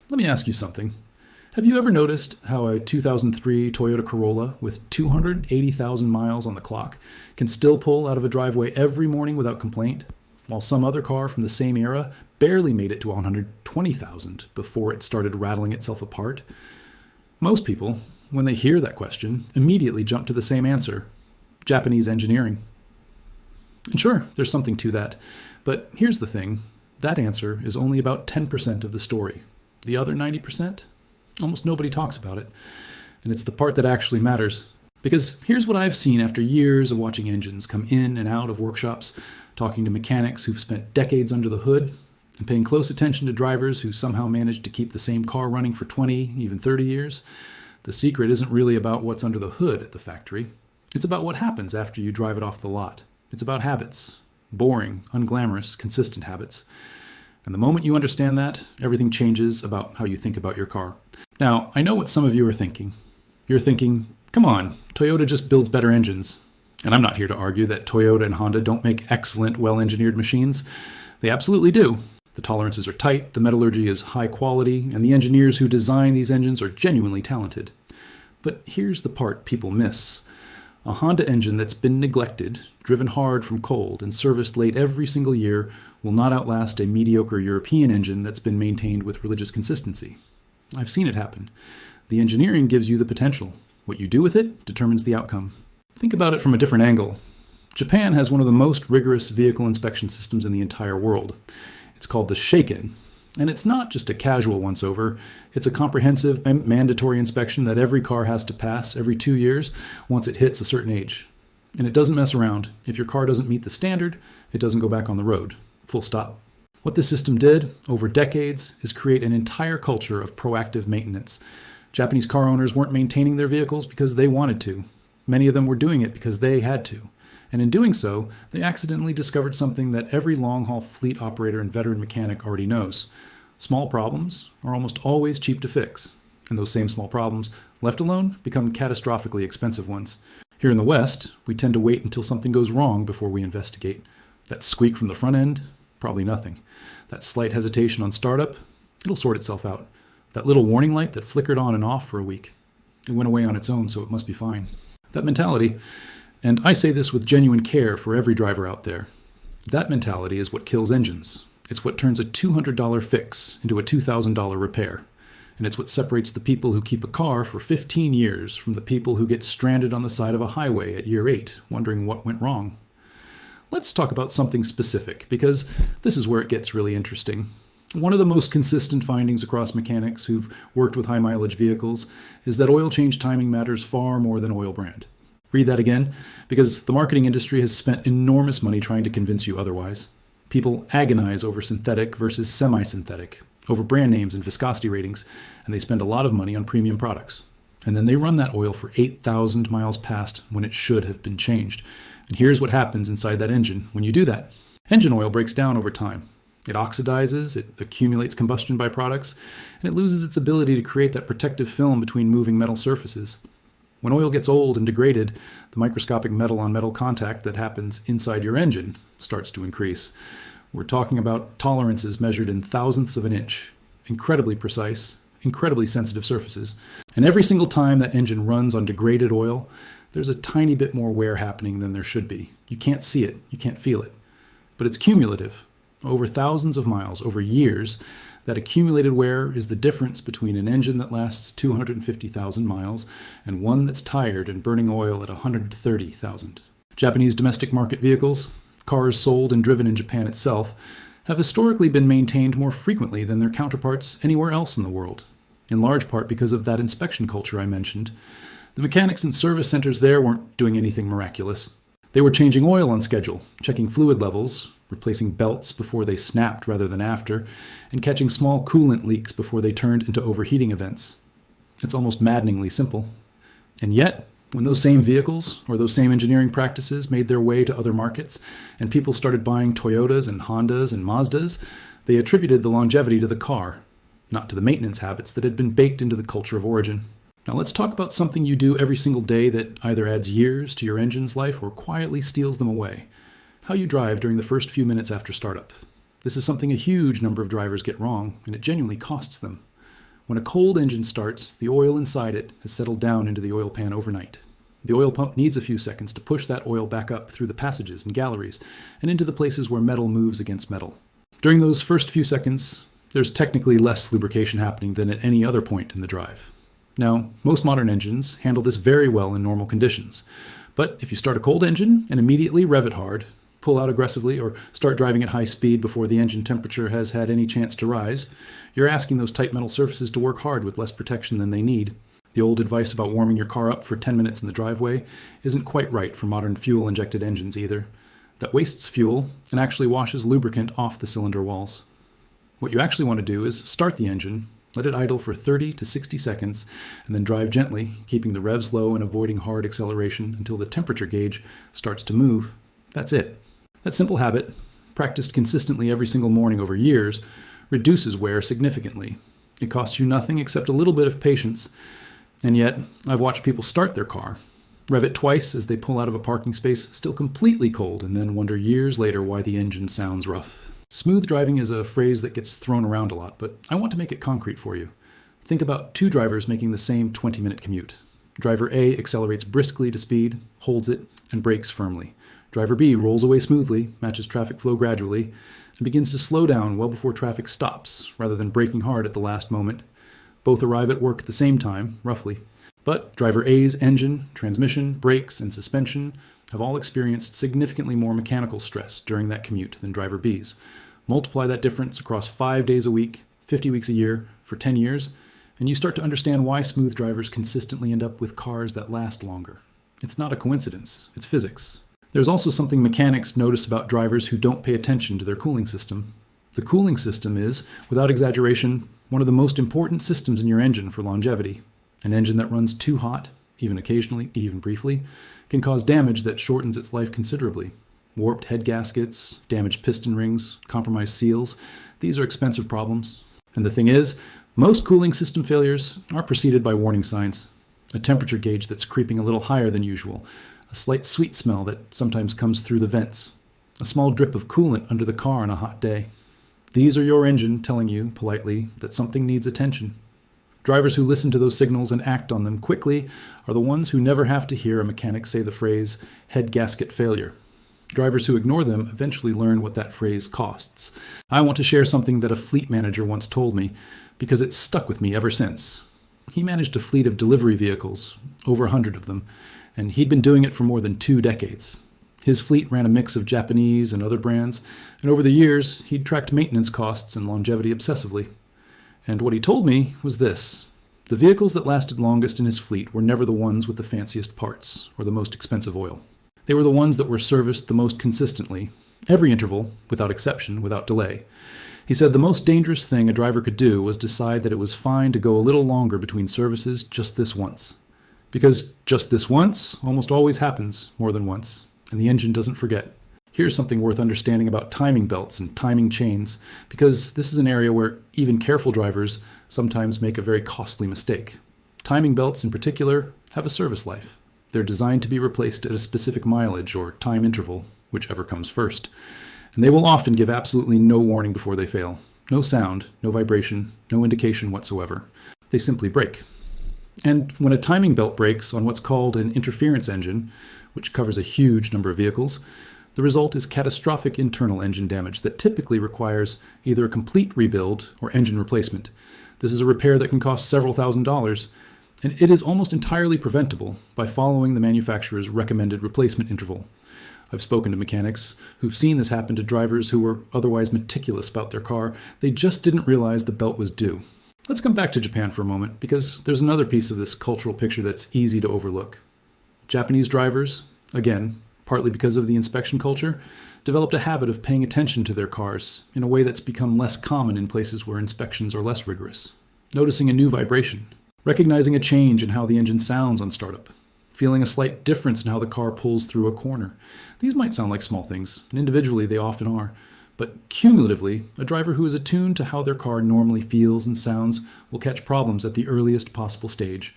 Let me ask you something. Have you ever noticed how a 2003 Toyota Corolla with 280,000 miles on the clock can still pull out of a driveway every morning without complaint, while some other car from the same era barely made it to 120,000 before it started rattling itself apart? Most people, when they hear that question, immediately jump to the same answer: Japanese engineering. And sure, there's something to that, but here's the thing: that answer is only about 10% of the story. The other 90%? Almost nobody talks about it. And it's the part that actually matters. Because here's what I've seen after years of watching engines come in and out of workshops, talking to mechanics who've spent decades under the hood, and paying close attention to drivers who somehow managed to keep the same car running for 20, even 30 years. The secret isn't really about what's under the hood at the factory. It's about what happens after you drive it off the lot. It's about habits. Boring, unglamorous, consistent habits. And the moment you understand that, everything changes about how you think about your car. Now, I know what some of you are thinking. You're thinking, come on, Toyota just builds better engines. And I'm not here to argue that Toyota and Honda don't make excellent, well-engineered machines. They absolutely do. The tolerances are tight, the metallurgy is high quality, and the engineers who design these engines are genuinely talented. But here's the part people miss. A Honda engine that's been neglected, driven hard from cold, and serviced late every single year will not outlast a mediocre European engine that's been maintained with religious consistency. I've seen it happen. The engineering gives you the potential. What you do with it determines the outcome. Think about it from a different angle. Japan has one of the most rigorous vehicle inspection systems in the entire world. It's called the Sheiken. And it's not just a casual once-over. It's a comprehensive, mandatory inspection that every car has to pass every 2 years once it hits a certain age. And it doesn't mess around. If your car doesn't meet the standard, it doesn't go back on the road. Full stop. What this system did over decades is create an entire culture of proactive maintenance. Japanese car owners weren't maintaining their vehicles because they wanted to. Many of them were doing it because they had to. And in doing so, they accidentally discovered something that every long-haul fleet operator and veteran mechanic already knows. Small problems are almost always cheap to fix. And those same small problems, left alone, become catastrophically expensive ones. Here in the West, we tend to wait until something goes wrong before we investigate. That squeak from the front end? Probably nothing. That slight hesitation on startup? It'll sort itself out. That little warning light that flickered on and off for a week? It went away on its own, so it must be fine. That mentality, and I say this with genuine care for every driver out there, that mentality is what kills engines. It's what turns a $200 fix into a $2,000 repair. And it's what separates the people who keep a car for 15 years from the people who get stranded on the side of a highway at year 8, wondering what went wrong. Let's talk about something specific, because this is where it gets really interesting. One of the most consistent findings across mechanics who've worked with high-mileage vehicles is that oil change timing matters far more than oil brand. Read that again, because the marketing industry has spent enormous money trying to convince you otherwise. People agonize over synthetic versus semi-synthetic, over brand names and viscosity ratings, and they spend a lot of money on premium products. And then they run that oil for 8,000 miles past when it should have been changed. And here's what happens inside that engine when you do that. Engine oil breaks down over time. It oxidizes, it accumulates combustion byproducts, and it loses its ability to create that protective film between moving metal surfaces. When oil gets old and degraded, the microscopic metal-on-metal contact that happens inside your engine starts to increase. We're talking about tolerances measured in thousandths of an inch, incredibly precise, incredibly sensitive surfaces. And every single time that engine runs on degraded oil, there's a tiny bit more wear happening than there should be. You can't see it, you can't feel it. But it's cumulative. Over thousands of miles, over years, that accumulated wear is the difference between an engine that lasts 250,000 miles and one that's tired and burning oil at 130,000. Japanese domestic market vehicles, cars sold and driven in Japan itself, have historically been maintained more frequently than their counterparts anywhere else in the world, in large part because of that inspection culture I mentioned. The mechanics and service centers there weren't doing anything miraculous. They were changing oil on schedule, checking fluid levels, replacing belts before they snapped rather than after, and catching small coolant leaks before they turned into overheating events. It's almost maddeningly simple. And yet, when those same vehicles or those same engineering practices made their way to other markets and people started buying Toyotas and Hondas and Mazdas, they attributed the longevity to the car, not to the maintenance habits that had been baked into the culture of origin. Now let's talk about something you do every single day that either adds years to your engine's life or quietly steals them away. How you drive during the first few minutes after startup. This is something a huge number of drivers get wrong, and it genuinely costs them. When a cold engine starts, the oil inside it has settled down into the oil pan overnight. The oil pump needs a few seconds to push that oil back up through the passages and galleries and into the places where metal moves against metal. During those first few seconds, there's technically less lubrication happening than at any other point in the drive. Now, most modern engines handle this very well in normal conditions. But if you start a cold engine and immediately rev it hard, pull out aggressively, or start driving at high speed before the engine temperature has had any chance to rise, you're asking those tight metal surfaces to work hard with less protection than they need. The old advice about warming your car up for 10 minutes in the driveway isn't quite right for modern fuel-injected engines either. That wastes fuel and actually washes lubricant off the cylinder walls. What you actually want to do is start the engine, let it idle for 30 to 60 seconds, and then drive gently, keeping the revs low and avoiding hard acceleration until the temperature gauge starts to move. That's it. That simple habit, practiced consistently every single morning over years, reduces wear significantly. It costs you nothing except a little bit of patience. And yet, I've watched people start their car, rev it twice as they pull out of a parking space, still completely cold, and then wonder years later why the engine sounds rough. Smooth driving is a phrase that gets thrown around a lot, but I want to make it concrete for you. Think about two drivers making the same 20-minute commute. Driver A accelerates briskly to speed, holds it, and brakes firmly. Driver B rolls away smoothly, matches traffic flow gradually, and begins to slow down well before traffic stops, rather than braking hard at the last moment. Both arrive at work at the same time, roughly. But driver A's engine, transmission, brakes, and suspension have all experienced significantly more mechanical stress during that commute than driver B's. Multiply that difference across 5 days a week, 50 weeks a year, for 10 years, and you start to understand why smooth drivers consistently end up with cars that last longer. It's not a coincidence, it's physics. There's also something mechanics notice about drivers who don't pay attention to their cooling system. The cooling system is, without exaggeration, one of the most important systems in your engine for longevity. An engine that runs too hot, even occasionally, even briefly, can cause damage that shortens its life considerably. Warped head gaskets, damaged piston rings, compromised seals, these are expensive problems. And the thing is, most cooling system failures are preceded by warning signs. A temperature gauge that's creeping a little higher than usual, a slight sweet smell that sometimes comes through the vents, a small drip of coolant under the car on a hot day. These are your engine telling you, politely, that something needs attention. Drivers who listen to those signals and act on them quickly are the ones who never have to hear a mechanic say the phrase, head gasket failure. Drivers who ignore them eventually learn what that phrase costs. I want to share something that a fleet manager once told me, because it's stuck with me ever since. He managed a fleet of delivery vehicles, over 100 of them, and he'd been doing it for more than 2 decades. His fleet ran a mix of Japanese and other brands, and over the years, he'd tracked maintenance costs and longevity obsessively. And what he told me was this: the vehicles that lasted longest in his fleet were never the ones with the fanciest parts or the most expensive oil. They were the ones that were serviced the most consistently, every interval, without exception, without delay. He said the most dangerous thing a driver could do was decide that it was fine to go a little longer between services just this once. Because just this once almost always happens more than once, and the engine doesn't forget. Here's something worth understanding about timing belts and timing chains, because this is an area where even careful drivers sometimes make a very costly mistake. Timing belts in particular have a service life. They're designed to be replaced at a specific mileage or time interval, whichever comes first. And they will often give absolutely no warning before they fail. No sound, no vibration, no indication whatsoever. They simply break. And when a timing belt breaks on what's called an interference engine, which covers a huge number of vehicles, the result is catastrophic internal engine damage that typically requires either a complete rebuild or engine replacement. This is a repair that can cost several $1,000s, and it is almost entirely preventable by following the manufacturer's recommended replacement interval. I've spoken to mechanics who've seen this happen to drivers who were otherwise meticulous about their car. They just didn't realize the belt was due. Let's come back to Japan for a moment, because there's another piece of this cultural picture that's easy to overlook. Japanese drivers, again, partly because of the inspection culture, developed a habit of paying attention to their cars in a way that's become less common in places where inspections are less rigorous. Noticing a new vibration, recognizing a change in how the engine sounds on startup, feeling a slight difference in how the car pulls through a corner. These might sound like small things, and individually they often are, but cumulatively, a driver who is attuned to how their car normally feels and sounds will catch problems at the earliest possible stage,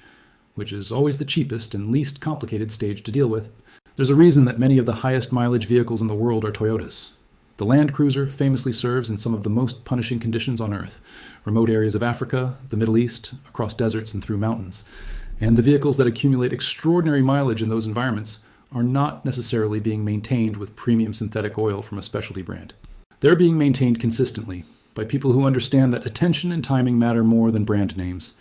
which is always the cheapest and least complicated stage to deal with. There's a reason that many of the highest mileage vehicles in the world are Toyotas. The Land Cruiser famously serves in some of the most punishing conditions on Earth: remote areas of Africa, the Middle East, across deserts and through mountains. And the vehicles that accumulate extraordinary mileage in those environments are not necessarily being maintained with premium synthetic oil from a specialty brand. They're being maintained consistently by people who understand that attention and timing matter more than brand names.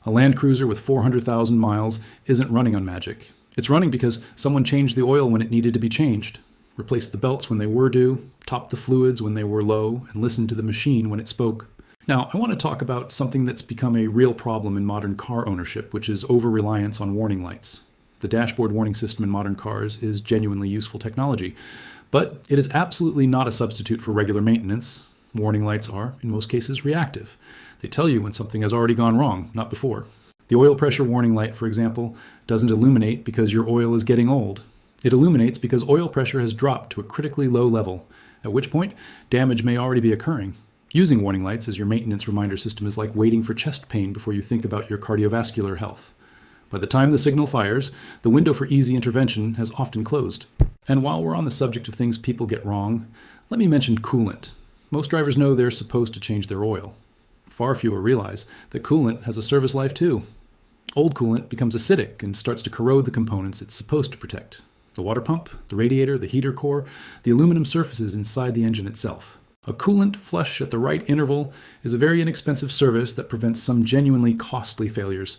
A Land Cruiser with 400,000 miles isn't running on magic. It's running because someone changed the oil when it needed to be changed, replaced the belts when they were due, topped the fluids when they were low, and listened to the machine when it spoke. Now, I want to talk about something that's become a real problem in modern car ownership, which is over-reliance on warning lights. The dashboard warning system in modern cars is genuinely useful technology, but it is absolutely not a substitute for regular maintenance. Warning lights are, in most cases, reactive. They tell you when something has already gone wrong, not before. The oil pressure warning light, for example, doesn't illuminate because your oil is getting old. It illuminates because oil pressure has dropped to a critically low level, at which point damage may already be occurring. Using warning lights as your maintenance reminder system is like waiting for chest pain before you think about your cardiovascular health. By the time the signal fires, the window for easy intervention has often closed. And while we're on the subject of things people get wrong, let me mention coolant. Most drivers know they're supposed to change their oil. Far fewer realize that coolant has a service life too. Old coolant becomes acidic and starts to corrode the components it's supposed to protect: the water pump, the radiator, the heater core, the aluminum surfaces inside the engine itself. A coolant flush at the right interval is a very inexpensive service that prevents some genuinely costly failures.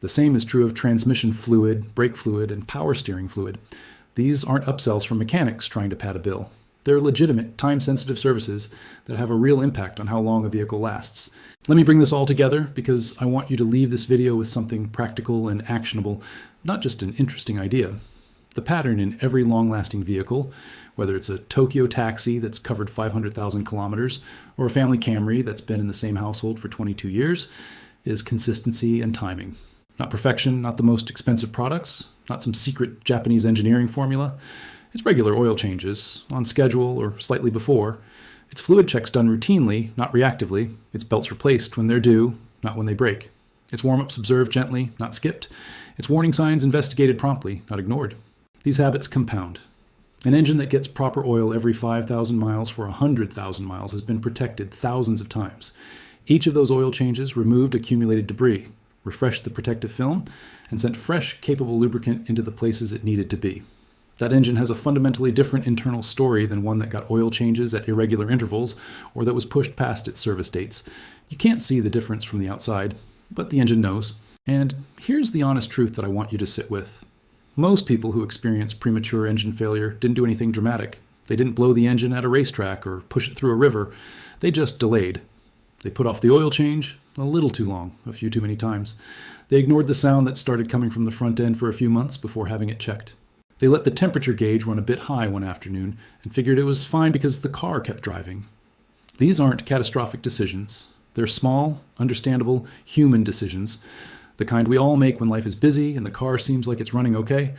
The same is true of transmission fluid, brake fluid, and power steering fluid. These aren't upsells from mechanics trying to pad a bill. They're legitimate, time-sensitive services that have a real impact on how long a vehicle lasts. Let me bring this all together because I want you to leave this video with something practical and actionable, not just an interesting idea. The pattern in every long-lasting vehicle, whether it's a Tokyo taxi that's covered 500,000 kilometers or a family Camry that's been in the same household for 22 years, is consistency and timing. Not perfection, not the most expensive products, not some secret Japanese engineering formula. It's regular oil changes, on schedule or slightly before. It's fluid checks done routinely, not reactively. It's belts replaced when they're due, not when they break. It's warm-ups observed gently, not skipped. It's warning signs investigated promptly, not ignored. These habits compound. An engine that gets proper oil every 5,000 miles for 100,000 miles has been protected thousands of times. Each of those oil changes removed accumulated debris, refreshed the protective film, and sent fresh, capable lubricant into the places it needed to be. That engine has a fundamentally different internal story than one that got oil changes at irregular intervals or that was pushed past its service dates. You can't see the difference from the outside, but the engine knows. And here's the honest truth that I want you to sit with. Most people who experience premature engine failure didn't do anything dramatic. They didn't blow the engine at a racetrack or push it through a river. They just delayed. They put off the oil change a little too long, a few too many times. They ignored the sound that started coming from the front end for a few months before having it checked. They let the temperature gauge run a bit high one afternoon and figured it was fine because the car kept driving. These aren't catastrophic decisions. They're small, understandable, human decisions, the kind we all make when life is busy and the car seems like it's running okay.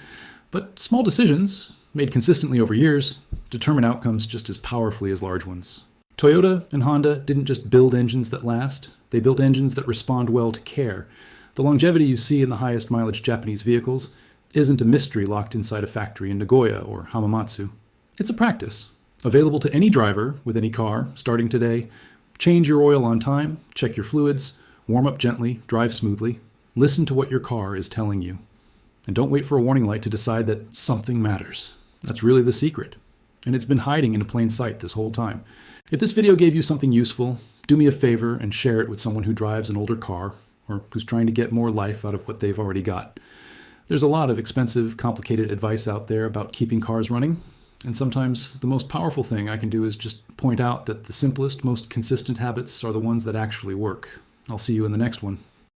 But small decisions, made consistently over years, determine outcomes just as powerfully as large ones. Toyota and Honda didn't just build engines that last, they built engines that respond well to care. The longevity you see in the highest mileage Japanese vehicles isn't a mystery locked inside a factory in Nagoya or Hamamatsu. It's a practice, available to any driver with any car, starting today. Change your oil on time, check your fluids, warm up gently, drive smoothly. Listen to what your car is telling you. And don't wait for a warning light to decide that something matters. That's really the secret. And it's been hiding in plain sight this whole time. If this video gave you something useful, do me a favor and share it with someone who drives an older car or who's trying to get more life out of what they've already got. There's a lot of expensive, complicated advice out there about keeping cars running, and sometimes the most powerful thing I can do is just point out that the simplest, most consistent habits are the ones that actually work. I'll see you in the next one.